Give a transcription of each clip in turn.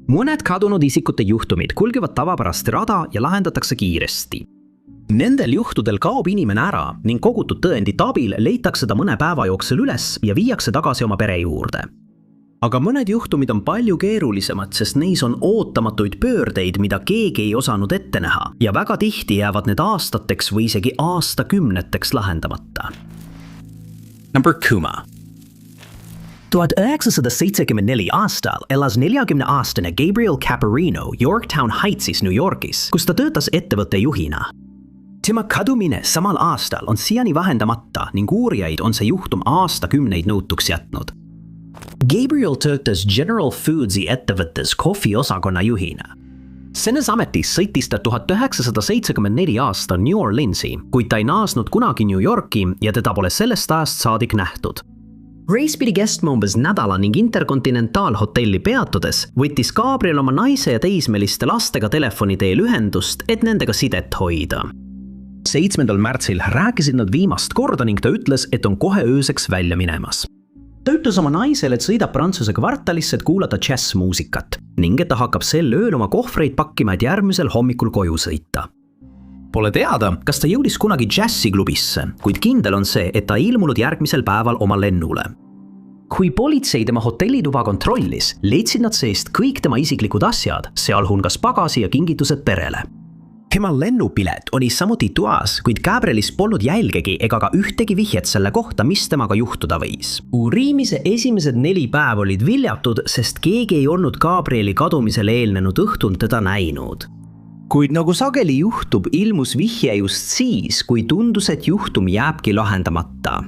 Mõned kadunud isikute juhtumid kulgevad tavapärast rada ja lahendatakse kiiresti. Nendel juhtudel kaob inimene ära ning kogutud tõendite abil leitakse ta mõne päeva jooksul üles ja viiakse tagasi oma pere juurde. Aga mõned juhtumid on palju keerulisemad, sest neis on ootamatuid pöördeid, mida keegi ei osanud ette näha ja väga tihti jäävad need aastateks või isegi aastakümneteks lahendamata. Number Kuma. 1974 aastal elas 40-aastane Gabriel Caparino Yorktown Heightsis New Yorgis, kus ta töötas ettevõtte juhina. Tema kadumine samal aastal on siiani vahendamata ning uurijaid on see juhtum aastakümneid nõutuks jätnud. Gabriel töötas General Foodsi ettevõttes kohviosakonna juhina. Selles ametis sõitis ta 1974 aastal New Orleansi, kuid ta ei naasnud kunagi New Yorki ja teda pole sellest ajast saadik nähtud. Reis pidi kestma umbes nädala ning Intercontinental hotelli peatudes võttis Gabriel oma naise ja teismeliste lastega telefoni teel ühendust, et nendega sidet hoida. 7. märtsil rääkisid nad viimast korda ning ta ütles, et on kohe ööseks välja minemas. Ta ütles oma naisele, et sõidab Prantsuse kvartalisse, et kuulata džässmuusikat ning et ta hakkab sel ööl oma kohvreid pakkima, et järgmisel hommikul koju sõita. Pole teada, kas ta jõudis kunagi džässiklubisse, kuid kindel on see, et ta ei ilmunud järgmisel päeval oma lennule. Kui politsei tema hotellituba kontrollis, leidsid nad seest kõik tema isiklikud asjad, sealhulgas pagasi ja kingitused perele. Tema lennupilet oli samuti toas, kuid Gabrielis polnud jälgegi ega ka ühtegi vihjet selle kohta, mis temaga juhtuda võis. Uurimise esimesed 4 päeva olid viljatud, sest keegi ei olnud Gabrieli kadumisel eelnenud õhtul teda näinud. Kuid nagu sageli juhtub, ilmus vihje just siis, kui tundus, et juhtum jääbki lahendamata.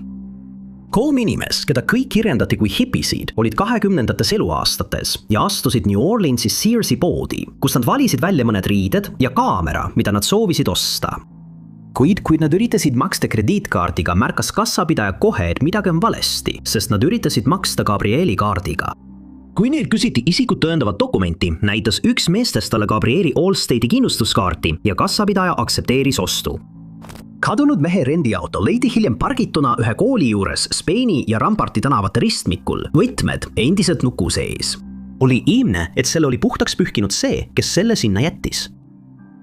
3 inimest, keda kõik kirjeldati kui hipisid, olid 20. eluaastates ja astusid New Orleansis Searsi poodi, kus nad valisid välja mõned riided ja kaamera, mida nad soovisid osta. Kuid kui nad üritasid maksta krediitkaardiga, märkas kassapidaja kohe, et midagi on valesti, sest nad üritasid maksta Gabrieli kaardiga. Kui neil küsiti isikut tõendavat dokumenti, näitas üks meestest talle Gabrieli Allstate'i kindlustuskaarti ja kassapidaja aksepteeris ostu. Kadunud mehe rendiauto leidi hiljem pargituna ühe kooli juures Spaini ja Ramparti tänavate ristmikul, võtmed endiselt nuku sees. Oli ilmne, et selle oli puhtaks pühkinud see, kes selle sinna jättis.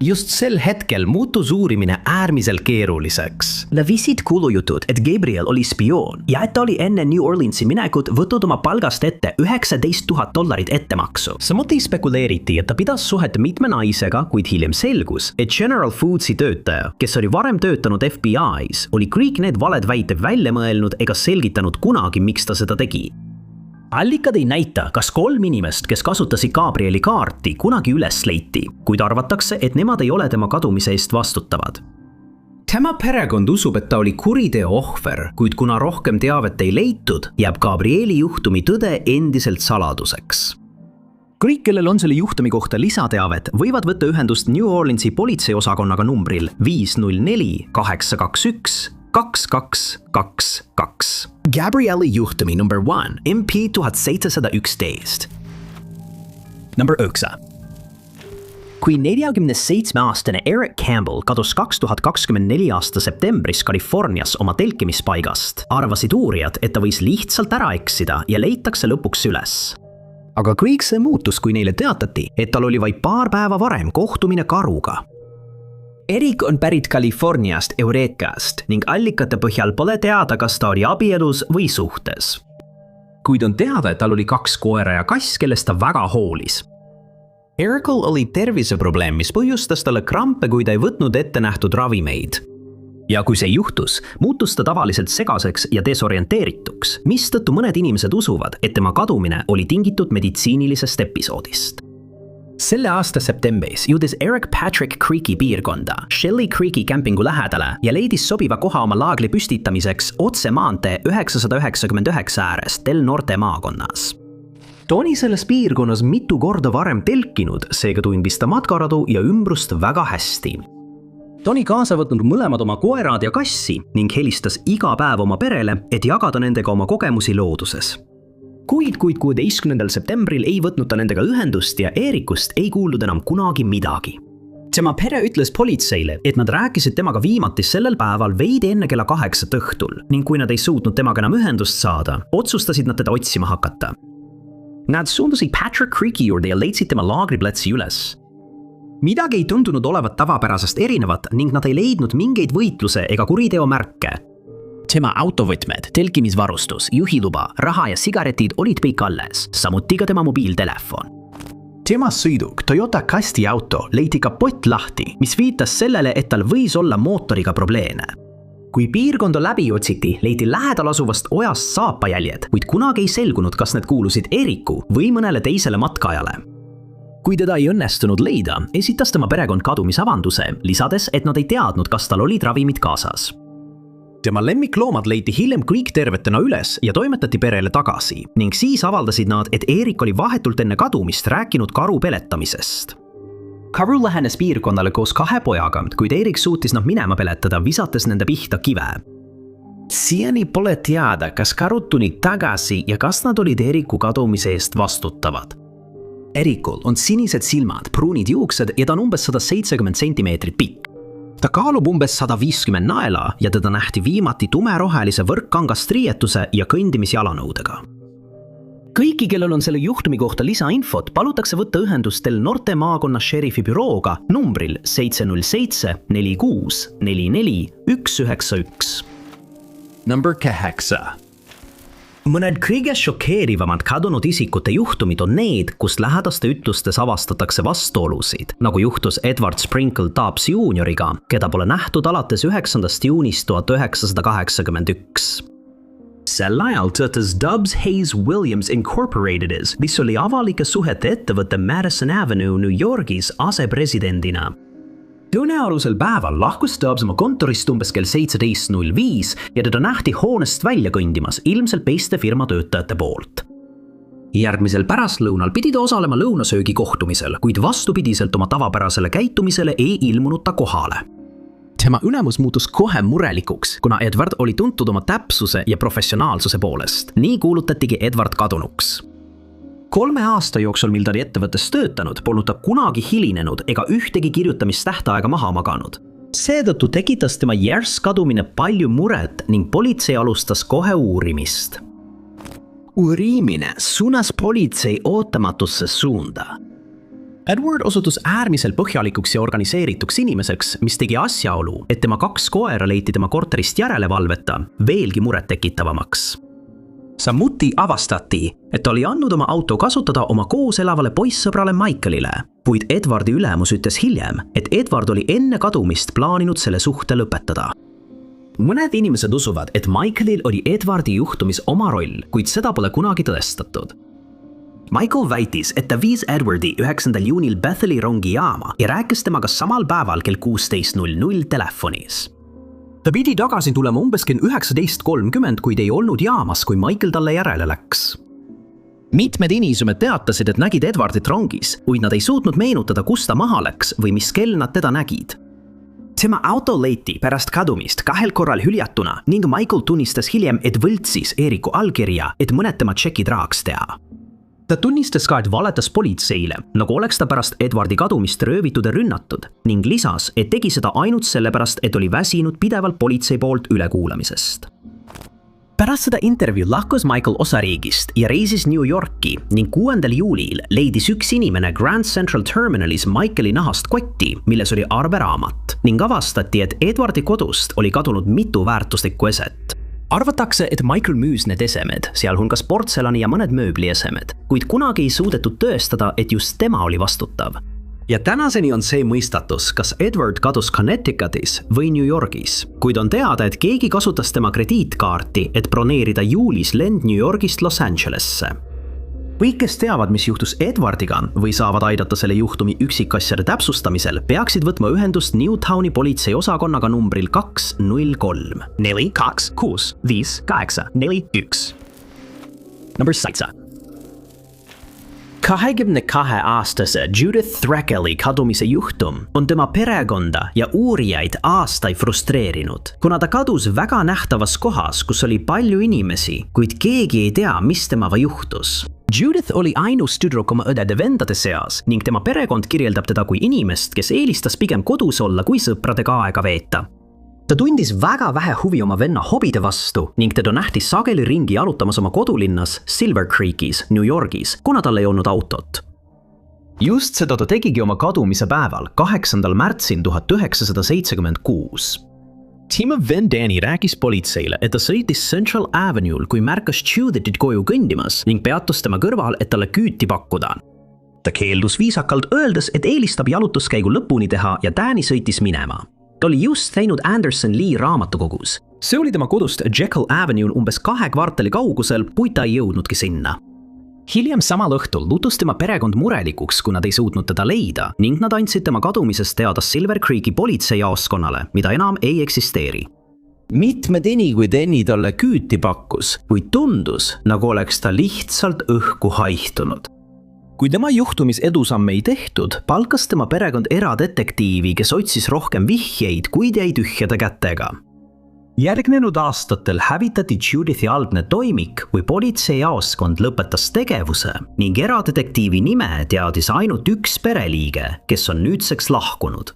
Just sel hetkel muutus uurimine äärmiselt keeruliseks. Levisid kuulujutud, et Gabriel oli spioon ja et ta oli enne New Orleansi minekut võtnud oma palgast ette $19,000 ettemaksu. Samuti spekuleeriti, et ta pidas suhet mitme naisega, kuid hiljem selgus, et General Foodsi töötaja, kes oli varem töötanud FBI's, oli kõik need valed väited välja mõelnud ega selgitanud kunagi, miks ta seda tegi. Allikad ei näita, kas 3 inimest, kes kasutasid Gabrieli kaarti, kunagi üles leiti, kuid arvatakse, et nemad ei ole tema kadumise eest vastutavad. Tema perekond usub, et ta oli kuriteo ohver, kuid kuna rohkem teavet ei leitud, jääb Gabrieli juhtumi tõde endiselt saladuseks. Kõik, kellel on selle juhtumi kohta lisateavet, võivad võtta ühendust New Orleansi politseiosakonnaga numbril 504 821 2222. Gabrieli juhtumi number 1, MP 1711. Number 9. Kui 47-aastane Eric Campbell kadus 2024 aasta septembris Californias oma telkimispaigast, arvasid uurijad, et ta võis lihtsalt ära eksida ja leitakse lõpuks üles. Aga kõik see muutus, kui neile teatati, et tal oli vaid paar päeva varem kohtumine karuga. Eric on pärit Californiast Eurekast ning allikate põhjal pole teada, kas ta oli abielus või suhtes. Kuid on teada, et tal oli 2 koera ja kass, kellest ta väga hoolis. Ericul oli terviseprobleem, mis põhjustas talle krampe, kui ta ei võtnud ette nähtud ravimeid. Ja kui see juhtus, muutus ta tavaliselt segaseks ja desorienteerituks, mistõttu mõned inimesed usuvad, et tema kadumine oli tingitud meditsiinilisest episoodist. Selle aasta septembris jõudis Eric Patrick Creeki piirkonda Shelley Creeki kämpingu lähedale ja leidis sobiva koha oma laagli püstitamiseks otse maantee 999 äärest Del Norte maakonnas. Ta oli selles piirkonnas mitu korda varem telkinud, seega tundis ta matkaradu ja ümbrust väga hästi. Ta oli kaasa võtnud mõlemad oma koerad ja kassi ning helistas iga päev oma perele, et jagada nendega oma kogemusi looduses. Kuid 16. septembril ei võtnud ta nendega ühendust ja Erikust ei kuulnud enam kunagi midagi. Tema pere ütles politseile, et nad rääkisid temaga viimati sellel päeval veidi enne kella 8 õhtul ning kui nad ei suutnud temaga enam ühendust saada, otsustasid nad teda otsima hakata. Nad suundusid Patrick Creeki juurde ja leidsid tema laagriplatsi üles. Midagi ei tundunud olevat tavapärasest erinevat ning nad ei leidnud mingeid võitluse ega kuriteo märke. Tema autovõtmed, telkimisvarustus, juhiluba, raha ja sigaretid olid kõik alles, samuti ka tema mobiiltelefon. Tema sõiduk, Toyota kastiauto, leiti kapott lahti, mis viitas sellele, et tal võis olla mootoriga probleeme. Kui piirkonda läbi otsiti, leiti lähedal asuvast ojast saapajäljed, kuid kunagi ei selgunud, kas need kuulusid Eriku või mõnele teisele matkaajale. Kui teda ei õnnestunud leida, esitas tema perekond kadumisavanduse, lisades, et nad ei teadnud, kas tal olid ravimid kaasas. Tema lemmikloomad leiti hiljem kõik tervetena üles ja toimetati perele tagasi ning siis avaldasid nad, et Erik oli vahetult enne kadumist rääkinud karu peletamisest. Karu lähenes piirkonnale koos 2 pojaga, kuid Erik suutis nad minema peletada, visates nende pihta kive. Siiani pole teada, kas karud tulid tagasi ja kas nad olid Eriku kadumise eest vastutavad. Erikul on sinised silmad, pruunid juuksed ja ta on umbes 170 centimeetrit pikk. Ta kaalub umbes 150 naela ja teda nähti viimati tumerohelise võrkkangast riietuse ja kõndimisjalanõudega. Kõiki, kellel on selle juhtumi kohta lisainfot, palutakse võtta ühendust Del Norte maakonna šerifi bürooga numbril 707 46 44 191. Number 8. Mõned kõige šokeerivamad kadunud isikute juhtumid on need, kus lähedaste ütlustes avastatakse vastuolusid, nagu juhtus Edward Sprinkle Tubbs Junioriga, keda pole nähtud alates 9. juunist 1981. Sel ajal töötas Dubs Hayes Williams Incorporatedis, mis oli avalike suhete ettevõtte Madison Avenue New Yorgis asepresidendina. Tõenäolisel päeval lahkus Dubs oma kontorist umbes kell 17.05 ja teda nähti hoonest välja kõndimas ilmselt teiste firma töötajate poolt. Järgmisel pärastlõunal pidi ta osalema lõunasöögi kohtumisel, kuid vastupidiselt oma tavapärasele käitumisele ei ilmunud ta kohale. Tema ülemus muutus kohe murelikuks, kuna Edward oli tuntud oma täpsuse ja professionaalsuse poolest. Nii kuulutatigi Edward kadunuks. 3 aasta jooksul, mil ta oli ettevõttes töötanud, polnud ta kunagi hilinenud ega ühtegi kirjutamistähtaega maha maganud. Seetõttu tekitas tema järsk kadumine palju muret ning politsei alustas kohe uurimist. Uurimine suunas politsei ootamatusse suunda. Edward osutus äärmiselt põhjalikuks ja organiseerituks inimeseks, mis tegi asjaolu, et tema 2 koera leiti tema korterist järelevalveta veelgi murettekitavamaks. Samuti avastati, et oli andnud oma auto kasutada oma koos elavale poissõbrale Michaelile, kuid Edwardi ülemus ütles hiljem, et Edward oli enne kadumist plaaninud selle suhte lõpetada. Mõned inimesed usuvad, et Michaelil oli Edwardi juhtumis oma roll, kuid seda pole kunagi tõestatud. Michael väitis, et ta viis Edwardi 9. juunil Betheli rongijaama ja rääkis temaga samal päeval kell 16.00 telefonis. Ta pidi tagasi tulema umbes kell 19.30, kuid ei olnud jaamas, kui Michael talle järele läks. Mitmed inimesed teatasid, et nägid Edwardit rongis, kuid nad ei suutnud meenutada, kus ta maha läks või mis kell nad teda nägid. Tema auto leiti pärast kadumist 2 korral hüljatuna ning Michael tunnistas hiljem, et võltsis Eriku allkirja, et mõned tema tšekid rahaks teha. Ta tunnistas ka, et valetas politseile, nagu oleks ta pärast Edwardi kadumist röövitud ja rünnatud ning lisas, et tegi seda ainult sellepärast, et oli väsinud pidevalt politsei poolt ülekuulamisest. Pärast seda intervjuu lahkus Michael osariigist ja reisis New Yorki ning 6. juulil leidis üks inimene Grand Central Terminalis Michaeli nahast kotti, milles oli arveraamat ning avastati, et Edwardi kodust oli kadunud mitu väärtuslikku eset. Arvatakse, et Michael müüs need esemed, sealhulgas portselani ja mõned mööbliesemed, kuid kunagi ei suudetud tõestada, et just tema oli vastutav. Ja tänaseni on see mõistatus, kas Edward kadus Connecticutis või New Yorgis, kuid on teada, et keegi kasutas tema krediitkaarti, et broneerida juulis lend New Yorgist Los Angelesse. Kõik, kes teavad, mis juhtus Edwardiga või saavad aidata selle juhtumi üksikasjade täpsustamisel, peaksid võtma ühendust Newtowni politsei osakonnaga numbril 203 426 5841. Number 7. 22-aastase Judith Thrakeli kadumise juhtum on tema perekonda ja uurijaid aastaid frustreerinud, kuna ta kadus väga nähtavas kohas, kus oli palju inimesi, kuid keegi ei tea, mis temaga juhtus. Judith oli ainus tüdruk oma õdede-vendade seas ning tema perekond kirjeldab teda kui inimest, kes eelistas pigem kodus olla kui sõpradega aega veeta. Ta tundis väga vähe huvi oma venna hobide vastu ning teda nähti sageli ringi jalutamas oma kodulinnas Silver Creekis, New Yorgis, kuna tal ei olnud autot. Just seda ta tegigi oma kadumise päeval, 8. märtsil 1976. Tema vend Danny rääkis politseile, et ta sõitis Central Avenue'l, kui märkas Judithit koju kõndimas ning peatus tema kõrval, et talle küüti pakkuda. Ta keeldus viisakalt öeldes, et eelistab jalutuskäigu lõpuni teha ja Danny sõitis minema. Ta oli just teinud Anderson Lee raamatukogus. See oli tema kodust Jekyll Avenue'l umbes 2 kvartali kaugusel, kuid ta ei jõudnudki sinna. Hiljem samal õhtul lutus tema perekond murelikuks, kuna ta ei suutnud teda leida ning nad andsid tema kadumisest teada Silver Creeki politseijaoskonnale, mida enam ei eksisteeri. Mitmedeni, kui Danny talle küüti pakkus, kuid tundus, nagu oleks ta lihtsalt õhku haihtunud. Kui tema juhtumis edusamme ei tehtud, palkas tema perekond eradetektiivi, kes otsis rohkem vihjeid, kuid jäi tühjade kätega. Järgnenud aastatel hävitati Judithi algne toimik, kui politseijaoskond lõpetas tegevuse ning eradetektiivi nime teadis ainult üks pereliige, kes on nüüdseks lahkunud.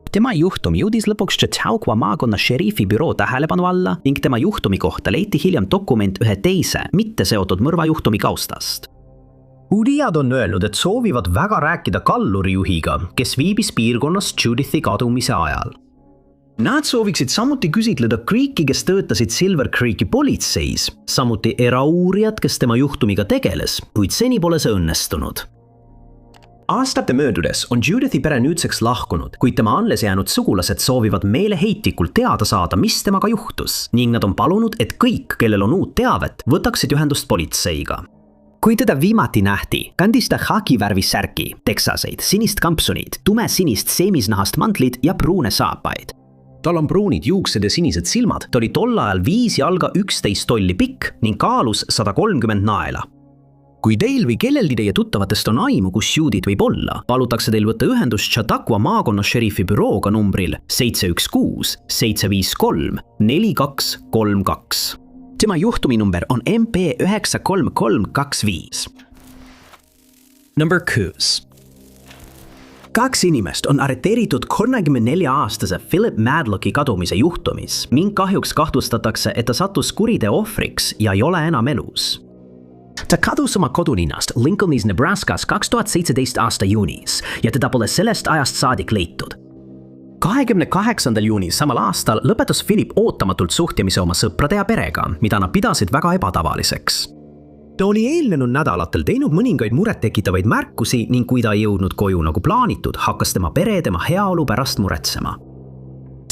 Tema juhtum jõudis lõpuks Chautauqua maakonna šerifi büroo tähelepanu alla ning tema juhtumi kohta leiti hiljem dokument ühe teise, mitte seotud mõrvajuhtumi kaustast. Uurijad on öelnud, et soovivad väga rääkida kallurijuhiga, kes viibis piirkonnas Judithi kadumise ajal. Nad sooviksid samuti küsitleda Creeki, kes töötasid Silver Creeki politseis, samuti erauurijad, kes tema juhtumiga tegeles, kuid seni pole see õnnestunud. Aastate möödudes on Judithi pere nüüdseks lahkunud, kuid tema alles jäänud sugulased soovivad meeleheitlikult teada saada, mis temaga juhtus ning nad on palunud, et kõik, kellel on uut teavet, võtaksid ühendust politseiga. Kui teda viimati nähti, kandis ta hakivärvis särki, teksaseid, sinist kampsunid, tumesinist seemisnahast mantlit ja pruune saapaid. Tal on pruunid juuksed ja sinised silmad, ta oli tol ajal 5 jalga 11 tolli pikk ning kaalus 130 naela. Kui teil või kellelgi teie tuttavatest on aimu, kus Judith võib olla, palutakse teil võtta ühendust Chautauqua maakonna šerifi bürooga numbril 716-753-4232. Tema juhtuminumber on MP93325. Number 6. 2 inimest on arreteeritud 34-aastase Philip Madlocki kadumise juhtumis ning kahjuks kahtlustatakse, et ta sattus kuriteo ohvriks ja ei ole enam elus. Ta kadus oma kodulinnast Lincolnis, Nebraskas 2017 aasta juunis ja teda pole sellest ajast saadik leitud. 28. juunil samal aastal lõpetas Philip ootamatult suhtlemise oma sõprade ja perega, mida nad pidasid väga ebatavaliseks. Ta oli eelnenud nädalatel teinud mõningaid murettekitavaid märkusi ning kui ta ei jõudnud koju nagu plaanitud, hakkas tema pere tema heaolu pärast muretsema.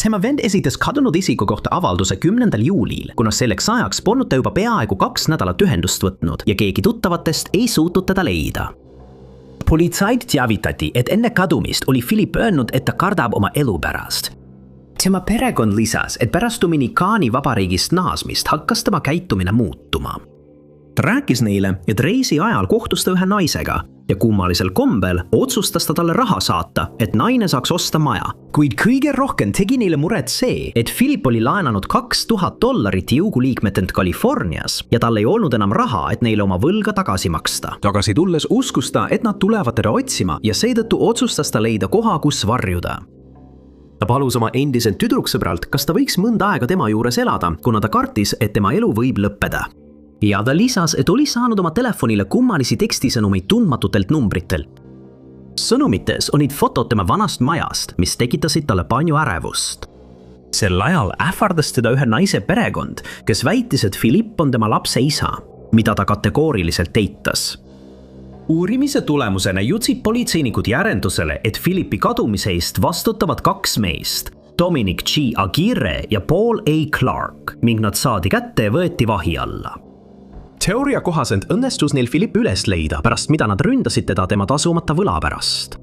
Tema vend esitas kadunud isiku kohta avalduse 10. juulil, kuna selleks ajaks polnud ta juba peaaegu 2 nädalat ühendust võtnud ja keegi tuttavatest ei suutnud teda leida. Politseid teavitati, et enne kadumist oli Philip öelnud, et ta kardab oma elu pärast. Tema perekond lisas, et pärast Dominikaani vabariigist naasmist hakkas tema käitumine muutuma. Ta rääkis neile, et reisi ajal kohtus ta ühe naisega ja kummalisel kombel otsustas ta talle raha saata, et naine saaks osta maja. Kuid kõige rohkem tegi neile muret see, et Philip oli laenanud $2000 jõuguliikmetelt Californias ja tal ei olnud enam raha, et neile oma võlga tagasi maksta. Tagasi tulles uskus ta, et nad tulevad teda otsima ja seetõttu otsustas ta leida koha, kus varjuda. Ta palus oma endiselt tüdruksõbralt, kas ta võiks mõnda aega tema juures elada, kuna ta kartis, et tema elu võib lõppeda. Ja ta lisas, et oli saanud oma telefonile kummalisi tekstisõnumeid tundmatutelt numbritelt. Sõnumites olid fotod tema vanast majast, mis tekitasid talle palju ärevust. Sel ajal ähvardas teda ühe naise perekond, kes väitis, et Philip on tema lapse isa, mida ta kategooriliselt eitas. Uurimise tulemusena jõudsid politseinikud järeldusele, et Philippi kadumise eest vastutavad 2 meest, Dominic G. Aguirre ja Paul A. Clark, ning nad saadi kätte ja võeti vahi alla. Teooria kohaselt õnnestus neil Philip üles leida, pärast mida nad ründasid teda tema tasumata võla pärast.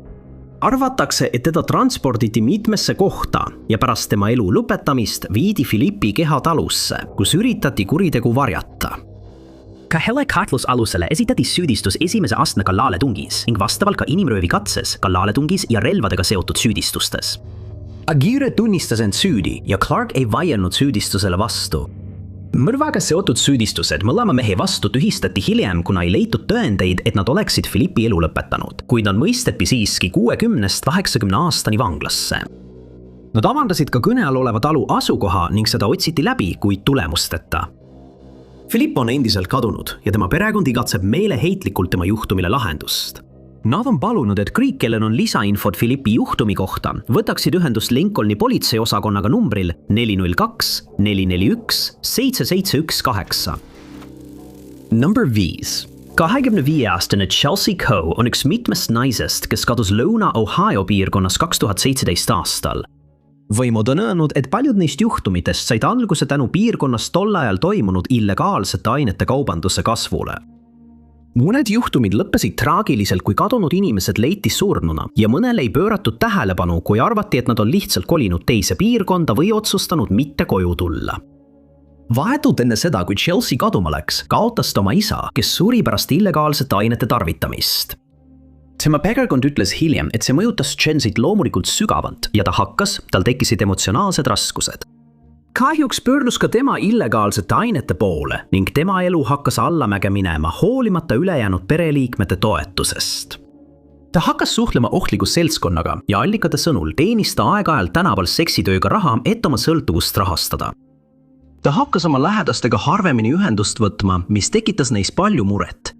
Arvatakse, et teda transporditi mitmesse kohta ja pärast tema elu lõpetamist viidi Philippi keha talusse, kus üritati kuritegu varjata. Kahele kahtlusalusele esitati süüdistus esimese astme kallaaletungis ning vastavalt ka inimröövi katses, kallaaletungis ja relvadega seotud süüdistustes. Aguirre tunnistas end süüdi ja Clark ei vaielnud süüdistusele vastu. Mõrvaga seotud süüdistused mõlema mehe vastu tühistati hiljem, kuna ei leitud tõendeid, et nad oleksid Philippi elu lõpetanud, kuid nad mõisteti siiski 60-80 aastani vanglasse. Nad avaldasid ka kõne all oleva talu asukoha ning seda otsiti läbi, kuid tulemusteta. Philippe on endiselt kadunud ja tema perekond igatseb meeleheitlikult tema juhtumile lahendust. Nad on palunud, et kõik, kellel on lisainfot Philippe'i juhtumi kohta, võtaksid ühendust Lincolni politseiosakonnaga numbril 402 441 7718. Number 5. 25-aastane Chelsea Coe on üks mitmest naisest, kes kadus Lõuna-Ohio piirkonnas 2017 aastal. Võimud on öelnud, et paljud neist juhtumitest said alguse tänu piirkonnas tol ajal toimunud illegaalsete ainete kaubanduse kasvule. Mõned juhtumid lõppesid traagiliselt, kui kadunud inimesed leiti surnuna ja mõnele ei pööratud tähelepanu, kui arvati, et nad on lihtsalt kolinud teise piirkonda või otsustanud mitte koju tulla. Vahetult enne seda, kui Chelsea kaduma läks, kaotas ta oma isa, kes suri pärast illegaalsete ainete tarvitamist. Tema perekond ütles hiljem, et see mõjutas Chelsea't loomulikult sügavalt ja tal tekkisid emotsionaalsed raskused. Kahjuks pöördus ka tema illegaalsete ainete poole ning tema elu hakkas allamäge minema hoolimata ülejäänud pereliikmete toetusest. Ta hakkas suhtlema ohtliku seltskonnaga ja allikate sõnul teenis ta aeg-ajalt tänaval seksitööga raha, et oma sõltuvust rahastada. Ta hakkas oma lähedastega harvemini ühendust võtma, mis tekitas neis palju muret.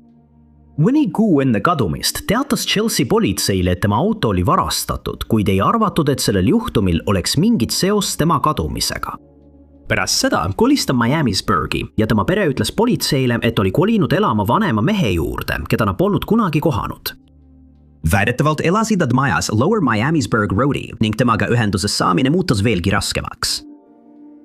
Mõni kuu enne kadumist teatas Chelsea politseile, et tema auto oli varastatud, kuid ei arvatud, et sellel juhtumil oleks mingit seost tema kadumisega. Pärast seda kolis ta Miamisburgi ja tema pere ütles politseile, et oli kolinud elama vanema mehe juurde, keda nad polnud kunagi kohanud. Väidetavalt elasid nad majas Lower Miamisburg Roadi ning temaga ühenduses saamine muutus veelgi raskemaks.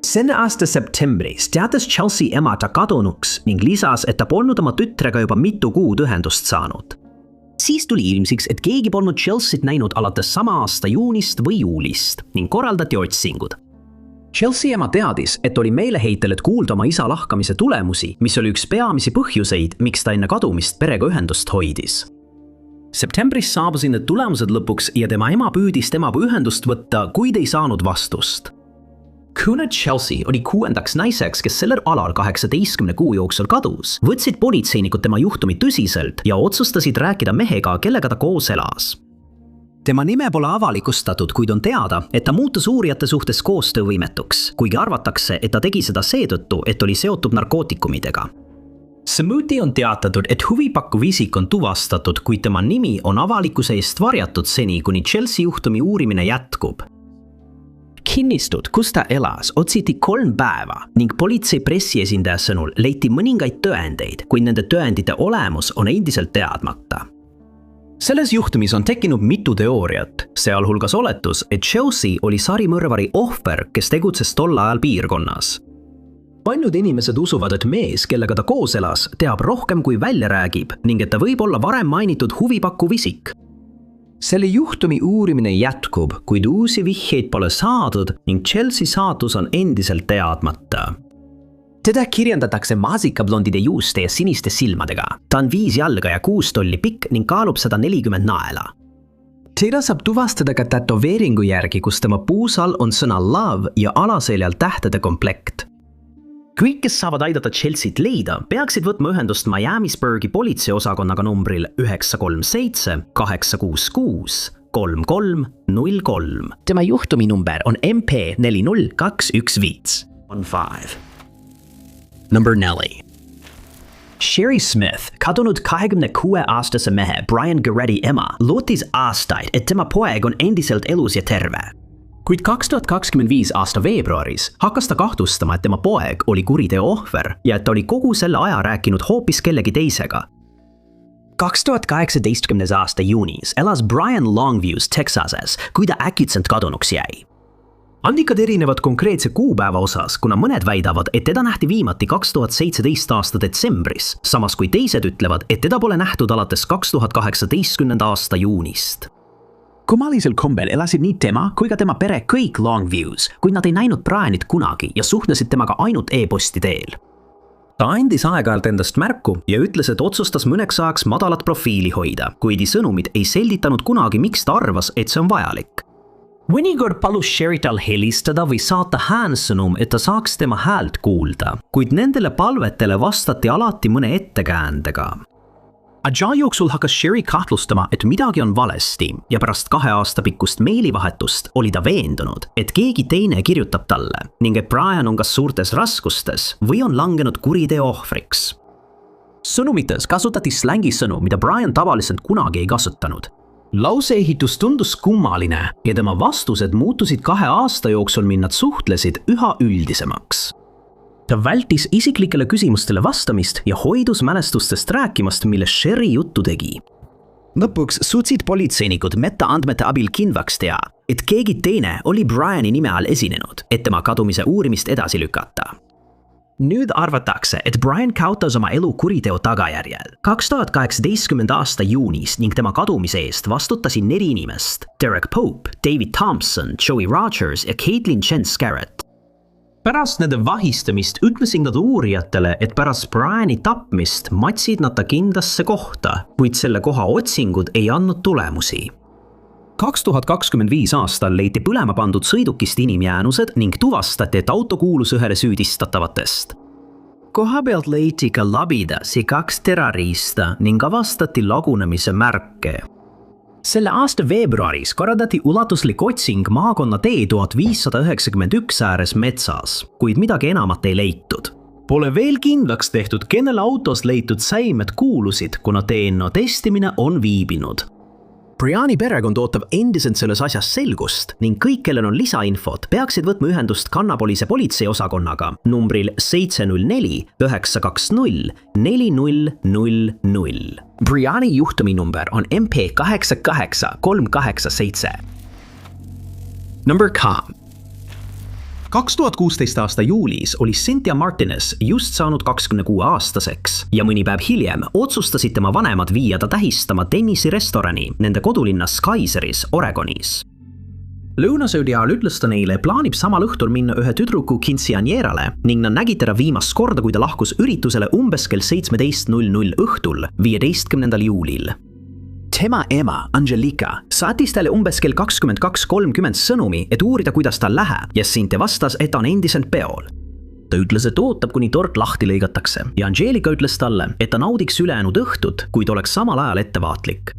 Selle aasta septembris teatas Chelsea ema ta kadunuks ning lisas, et ta polnud oma tütrega juba mitu kuud ühendust saanud. Siis tuli ilmsiks, et keegi polnud Chelsea't näinud alates sama aasta juunist või juulist ning korraldati otsingud. Chelsea ema teadis, et oli meeleheitel, et kuulda oma isa lahkamise tulemusi, mis oli üks peamisi põhjuseid, miks ta enne kadumist perega ühendust hoidis. Septembris saabusid need tulemused lõpuks ja tema ema püüdis temaga ühendust võtta, kuid ei saanud vastust. Kuna Chelsea oli 6. naiseks, kes sellel alal 18 kuu jooksul kadus, võtsid politseinikud tema juhtumi tõsiselt ja otsustasid rääkida mehega, kellega ta koos elas. Tema nime pole avalikustatud, kuid on teada, et ta muutus uurijate suhtes koostöövõimetuks, kuigi arvatakse, et ta tegi seda seetõttu, et oli seotud narkootikumidega. Samuti on teatatud, et huvipakkuv isik on tuvastatud, kuid tema nimi on avalikkuse eest varjatud seni, kuni Chelsea juhtumi uurimine jätkub. Kinnistud, kus ta elas, otsiti 3 päeva ning politsei pressiesindaja sõnul leiti mõningaid tõendeid, kuid nende tõendite olemus on endiselt teadmata. Selles juhtumis on tekkinud mitu teooriat, sealhulgas oletus, et Chelsea oli sarimõrvari ohver, kes tegutses tol ajal piirkonnas. Paljud inimesed usuvad, et mees, kellega ta koos elas, teab rohkem kui välja räägib ning et ta võib olla varem mainitud huvipakkuv isik. Selle juhtumi uurimine jätkub, kuid uusi vihjeid pole saadud ning Chelsea saatus on endiselt teadmata. Teda kirjandatakse maasikablondide juuste ja siniste silmadega. Ta on 5 jalga ja 6 tolli pikk ning kaalub 140 naela. Teda saab tuvastada ka tätoveeringu järgi, kus tema puusal on sõna love ja alaseljal tähtede komplekt. Kõik, kes saavad aidata Chelsea't leida, peaksid võtma ühendust Miamisburgi politseiosakonnaga numbril 937 866 3303. Tema juhtumi number on MP 40215. Number 4. Sherry Smith, kadunud 26-aastase mehe Brian Goretti ema, lootis aastaid, et tema poeg on endiselt elus ja terve. Kuid 2025 aasta veebruaris hakkas ta kahtlustama, et tema poeg oli kuriteo ohver ja et ta oli kogu selle aja rääkinud hoopis kellegi teisega. 2018. aasta juunis elas Brian Longviews Texases, kui ta äkitselt kadunuks jäi. Andikad erinevad konkreetse kuupäeva osas, kuna mõned väidavad, et teda nähti viimati 2017 aasta detsembris, samas kui teised ütlevad, et teda pole nähtud alates 2018. aasta juunist. Kummalisel kombel elasid nii tema kui ka tema pere kõik Longviews, kuid nad ei näinud Brianit kunagi ja suhtlesid temaga ainult e-posti teel. Ta andis aeg-ajalt endast märku ja ütles, et otsustas mõneks ajaks madalat profiili hoida, kuid sõnumid ei selgitanud kunagi, miks ta arvas, et see on vajalik. Mõnikord palus Sherry tal helistada või saata häänsõnum, et ta saaks tema häält kuulda, kuid nendele palvetele vastati alati mõne ettekäändega. Aja jooksul hakkas Sherry kahtlustama, et midagi on valesti ja pärast 2 aasta pikkust meilivahetust oli ta veendunud, et keegi teine kirjutab talle ning et Brian on kas suurtes raskustes või on langenud kuriteo ohvriks. Sõnumites kasutati slängisõnu, mida Brian tavaliselt kunagi ei kasutanud. Lauseehitus tundus kummaline ja tema vastused muutusid 2 aasta jooksul, mil nad suhtlesid üha üldisemaks. Ta vältis isiklikele küsimustele vastamist ja hoidus mälestustest rääkimast, millest Sherry juttu tegi. Lõpuks suutsid politseinikud metaandmete abil kindlaks teha, et keegi teine oli Briani nime all esinenud, et tema kadumise uurimist edasi lükata. Nüüd arvatakse, et Brian kaotas oma elu kuriteo tagajärjel. 2018. aasta juunis ning tema kadumise eest vastutasid 4 inimest: Derek Pope, David Thompson, Joey Rogers ja Caitlin Chen Scarrett. Pärast nende vahistamist ütlesid nad uurijatele, et pärast Briani tapmist matsid nad ta kindlasse kohta, kuid selle koha otsingud ei andnud tulemusi. 2025 aastal leiti põlema pandud sõidukist inimjäänused ning tuvastati, et auto kuulus ühele süüdistatavatest. Koha pealt leiti ka labidas ja 2 terariista ning avastati lagunemise märke. Selle aasta veebruaris korraldati ulatuslik otsing maakonna tee 1591 ääres metsas, kuid midagi enamat ei leitud. Pole veel kindlaks tehtud, kenele autos leitud säimed kuulusid, kuna DNA testimine on viibinud. Briani perekond ootab endiselt selles asjas selgust ning kõik, kellel on lisainfot, peaksid võtma ühendust Kannapolise politseiosakonnaga numbril 704 920 4000. Briani juhtumi number on MP88387. Number 2. 2016 aasta juulis oli Cynthia Martinez just saanud 26-aastaseks ja mõni päev hiljem otsustasid tema vanemad viia ta tähistama tennisrestorani nende kodulinnas Kaiseris, Oregonis. Lõunasöödi ajal ütles ta neile, plaanib samal õhtul minna ühe tüdruku quinceañerale ning nad nägid teda viimast korda, kui ta lahkus üritusele umbes kell 17:00 õhtul 15. juulil. Tema ema, Angelica, saatis talle umbes kell 22:30 sõnumi, et uurida, kuidas tal läheb, ja Cynthia vastas, et ta on endiselt peol. Ta ütles, et ootab, kuni tort lahti lõigatakse ja Angelica ütles talle, et ta naudiks ülejäänud õhtut, kuid oleks samal ajal ettevaatlik.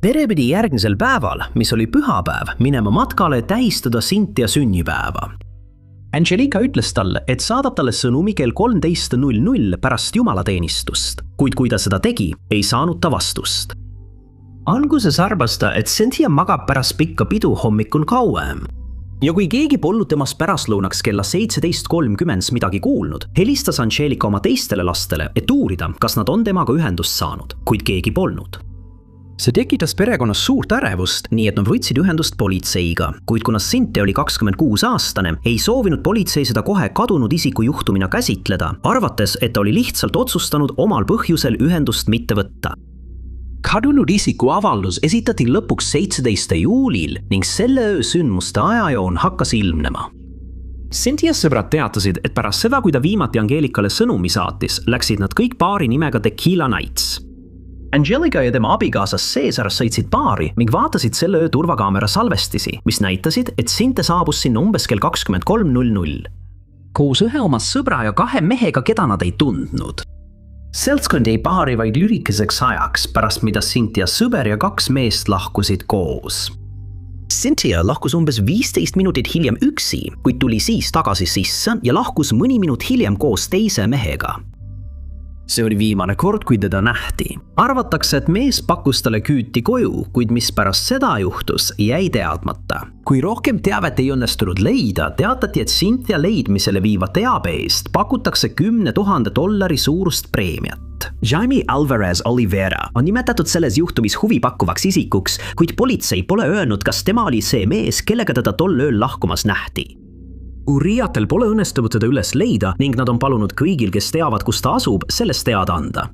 Pere pidi järgmisel päeval, mis oli pühapäev, minema matkale tähistada Cynthia sünnipäeva. Angelica ütles talle, et saadab talle sõnumi kell 13:00 pärast jumalateenistust, kuid kui ta seda tegi, ei saanud ta vastust. Alguses arvas ta, et Cynthia magab pärast pikka pidu hommikul kauem. Ja kui keegi polnud temast pärastlõunaks kella 17:30 midagi kuulnud, helistas Angelica oma teistele lastele, et uurida, kas nad on temaga ühendust saanud, kuid keegi polnud. See tekitas perekonnas suurt ärevust, nii et nad võtsid ühendust politseiga, kuid kuna Cynthia oli 26-aastane, ei soovinud politsei seda kohe kadunud isiku juhtumina käsitleda, arvates, et ta oli lihtsalt otsustanud omal põhjusel ühendust mitte võtta. Kadunud isiku avaldus esitati lõpuks 17. juulil ning selle öö sündmuste ajajoon hakkas ilmnema. Cynthia sõbrad teatasid, et pärast seda, kui ta viimati Angelicale sõnumi saatis, läksid nad kõik baari nimega Tequila Nights. Angelica ja tema abikaasas Cesar sõitsid baari ning vaatasid selle öö turvakaamera salvestisi, mis näitasid, et Cynthia saabus sinna umbes kell 23:00. Koos ühe oma sõbra ja 2 mehega, keda nad ei tundnud. Seltskond jäi baari vaid lühikeseks ajaks, pärast mida Cynthia sõber ja 2 meest lahkusid koos. Cynthia lahkus umbes 15 minutit hiljem üksi, kuid tuli siis tagasi sisse ja lahkus mõni minut hiljem koos teise mehega. See oli viimane kord, kui teda nähti. Arvatakse, et mees pakkus talle küüti koju, kuid mis pärast seda juhtus, jäi teadmata. Kui rohkem teavet ei õnnestunud leida, teatati, et Cynthia leidmisele viiva teabe eest pakutakse $10,000 suurust preemiat. Jaime Alvarez Oliveira on nimetatud selles juhtumis huvipakkuvaks isikuks, kuid politsei pole öelnud, kas tema oli see mees, kellega teda tol ööl lahkumas nähti. Uurijatel pole õnnestunud teda üles leida ning nad on palunud kõigil, kes teavad, kus ta asub, sellest teada anda.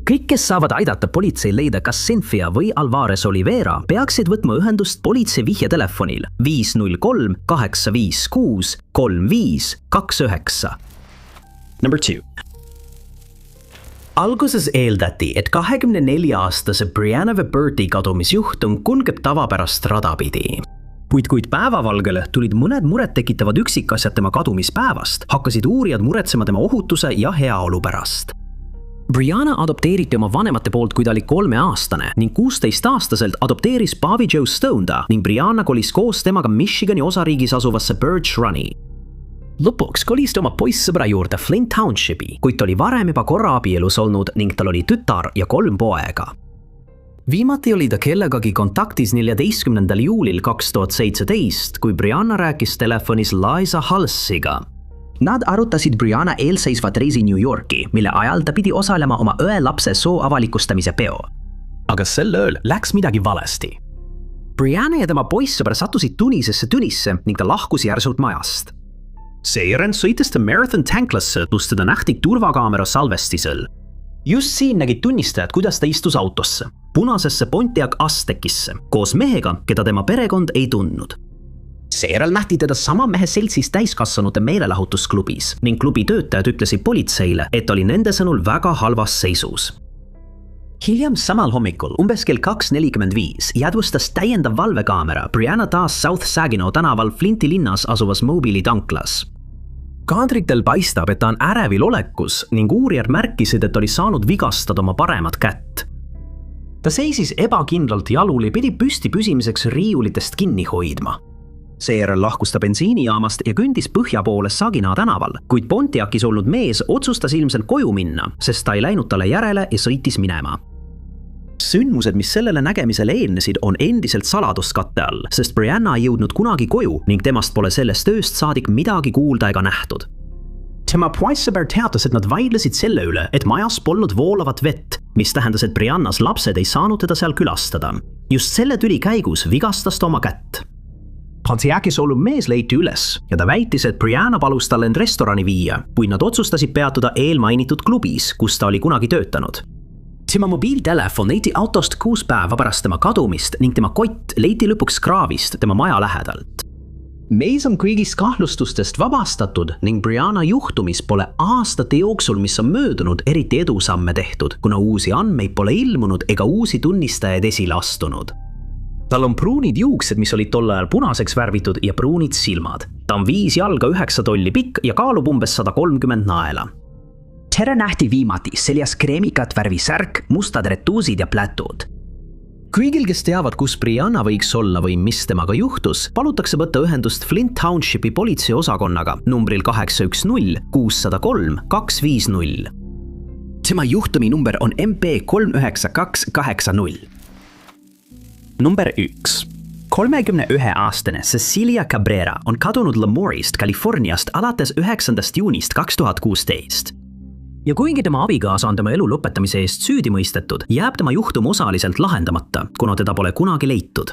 Kõik, kes saavad aidata politsei leida kas Cynthia või Alvarez Oliveira, peaksid võtma ühendust politsei vihjetelefonil 503 856 3529. Number 2. Alguses eeldati, et 24-aastase Brianna Verberti kadumisjuhtum kulgeb tavapärast rada pidi. Kuid päevavalgele tulid mõned muret tekitavad üksikasjad tema kadumispäevast, hakkasid uurijad muretsema tema ohutuse ja heaolu pärast. Brianna adopteeriti oma vanemate poolt, kui ta oli 3-aastane ning 16-aastaselt adopteeris Bobby Joe Stone ta ning Brianna kolis koos temaga Michigani osariigis asuvasse Birch Runi. Lõpuks kolis ta oma poissõbra juurde Flint Townshipi, kuid ta oli varem juba korra abielus olnud ning tal oli tütar ja 3 poega. Viimati oli ta kellegagi kontaktis 14. juulil 2017, kui Brianna rääkis telefonis Liza Halsiga. Nad arutasid Brianna eelseisvat reisi New Yorki, mille ajal ta pidi osalema oma õe lapse soo avalikustamise peo. Aga sel ööl läks midagi valesti. Brianna ja tema poissõber sattusid tunisesse tünisse ning ta lahkus järsult majast. Seejärel sõitis ta Marathon tanklasse, kus teda nähti turvakaamera salvestisel. Just siin nägid tunnistajad, kuidas ta istus autosse, punasesse Pontiac Aztekisse, koos mehega, keda tema perekond ei tundnud. Seejärel nähti teda sama mehe seltsis täiskasvanute meelelahutusklubis ning klubi töötajad ütlesid politseile, et oli nende sõnul väga halvas seisus. Hiljem samal hommikul, umbes kell 2:45, jäädvustas täiendav valvekaamera Brianna taas South Saginaw tänaval Flinti linnas asuvas Mobile'i tanklas. Kaadritel paistab, et ta on ärevil olekus ning uurijad märkisid, et oli saanud vigastada oma paremat kätt. Ta seisis ebakindlalt jalul ja pidi püsti püsimiseks riiulitest kinni hoidma. Seejärel lahkus ta bensiinijaamast ja kõndis põhja poole Saginaw tänaval, kuid Pontiacis olnud mees otsustas ilmselt koju minna, sest ta ei läinud talle järele ja sõitis minema. Sündmused, mis sellele nägemisele eelnesid, on endiselt saladuskatte all, sest Brianna ei jõudnud kunagi koju ning temast pole sellest ööst saadik midagi kuulda ega nähtud. Tema poissõber teatas, et nad vaidlesid selle üle, et majas polnud voolavat vett, mis tähendas, et Briannas lapsed ei saanud teda seal külastada. Just selle tüli käigus vigastas ta oma kätt. Pontiacis olnud mees leiti üles ja ta väitis, et Brianna palus talle end restorani viia, kuid nad otsustasid peatuda eelmainitud klubis, kus ta oli kunagi töötanud. Tema mobiiltelefon leiti autost 6 päeva pärast tema kadumist ning tema kott leiti lõpuks kraavist tema maja lähedalt. Mees on kõigist kahtlustustest vabastatud ning Brianna juhtumis pole aastate jooksul, mis on möödunud, eriti edusamme tehtud, kuna uusi andmeid pole ilmunud ega uusi tunnistajaid esile astunud. Tal on pruunid juuksed, mis olid tol ajal punaseks värvitud ja pruunid silmad. Ta on 5 jalga 9 tolli pikk ja kaalub umbes 130 naela. Tere nähti viimati seljas kreemikat värvi särk, mustad retuusid ja plätud. Kõigil, kes teavad, kus Brianna võiks olla või mis temaga juhtus, palutakse võtta ühendust Flint Townshipi politseiosakonnaga numbril 810 603 250. Tema juhtumi number on MP 39280. Number 1. 31-aastane Cecilia Cabrera on kadunud Lemorist, Californiast alates 9. juunist 2016. Ja kuigi tema abikaasa on tema elu lõpetamise eest süüdi mõistetud, jääb tema juhtum osaliselt lahendamata, kuna teda pole kunagi leitud.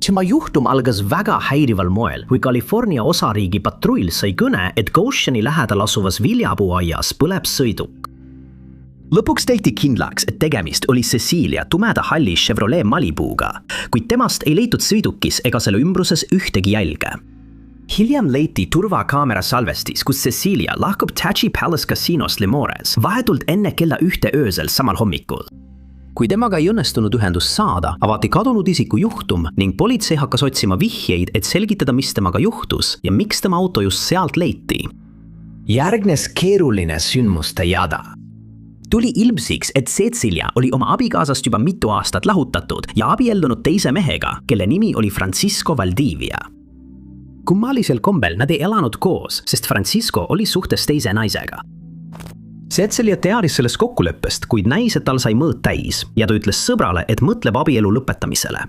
Tema juhtum algas väga häirival moel, kui California osariigi patrull sai kõne, et Gosheni lähedal asuvas viljapuuaias põleb sõiduk. Lõpuks tehti kindlaks, et tegemist oli Cecilia tumeda halli Chevrolet Malibuga, kuid temast ei leitud sõidukis ega selle ümbruses ühtegi jälge. Hiljem leiti turvakaamera salvestis, kus Cecilia lahkub Tachi Palace Casinos Lemores vahetult enne kella 1 öösel samal hommikul. Kui temaga ei õnnestunud ühendust saada, avati kadunud isiku juhtum ning politsei hakkas otsima vihjeid, et selgitada, mis temaga juhtus ja miks tema auto just sealt leiti. Järgnes keeruline sündmuste jada. Tuli ilmsiks, et Cecilia oli oma abikaasast juba mitu aastat lahutatud ja abiellunud teise mehega, kelle nimi oli Francisco Valdivia. Kummalisel kombel nad ei elanud koos, sest Francisco oli suhtes teise naisega. Cecilia teadis sellest kokkuleppest, kuid näis, et tal sai mõõt täis ja ta ütles sõbrale, et mõtleb abielu lõpetamisele.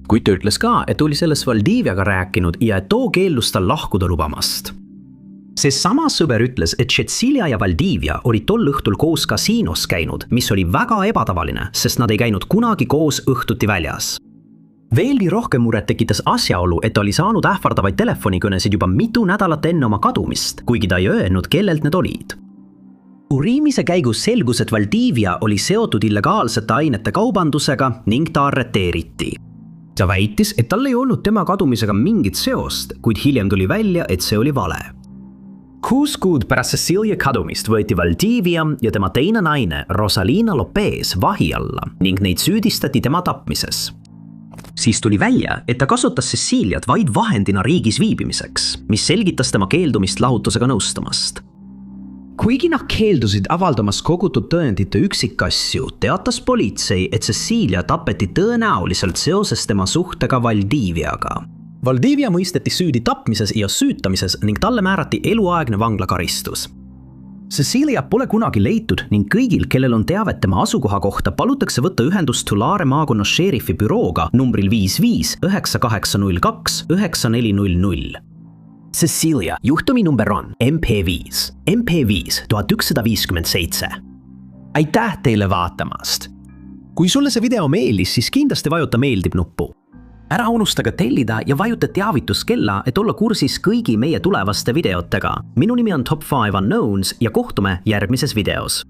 Kuid ta ütles ka, et oli sellest Valdiviaga rääkinud ja et too keeldus tal lahkuda lubamast. See sama sõber ütles, et Cecilia ja Valdivia olid tol õhtul koos kasiinos käinud, mis oli väga ebatavaline, sest nad ei käinud kunagi koos õhtuti väljas. Veelgi rohkem muret tekitas asjaolu, et ta oli saanud ähvardavaid telefonikõnesid juba mitu nädalat enne oma kadumist, kuigi ta ei öelnud, kellelt need olid. Uriimise käigus selgus, et Valdivia oli seotud illegaalsete ainete kaubandusega ning ta arreteeriti. Ta väitis, et tal ei olnud tema kadumisega mingit seost, kuid hiljem tuli välja, et see oli vale. 6 kuud pärast Cecilia kadumist võeti Valdivia ja tema teine naine Rosalina Lopez vahi alla ning neid süüdistati tema tapmises. Siis tuli välja, et ta kasutas Ceciliat vaid vahendina riigis viibimiseks, mis selgitas tema keeldumist lahutusega nõustamast. Kuigi nad keeldusid avaldamas kogutud tõendite üksikasju, teatas politsei, et Cecilia tapeti tõenäoliselt seoses tema suhtega Valdiviaga. Valdivia mõisteti süüdi tapmises ja süütamises ning talle määrati eluaegne vanglakaristus. Cecilia pole kunagi leitud ning kõigil, kellel on teavet tema asukoha kohta, palutakse võtta ühendust Tulare maakonna šerifi bürooga numbril 55 9802 9400. Cecilia, juhtumi number on MP5 1157. Aitäh teile vaatamast! Kui sulle see video meeldis, siis kindlasti vajuta meeldib nuppu. Ära unusta ka tellida ja vajuta teavituskella, et olla kursis kõigi meie tulevaste videotega. Minu nimi on Top 5 Unknowns ja kohtume järgmises videos.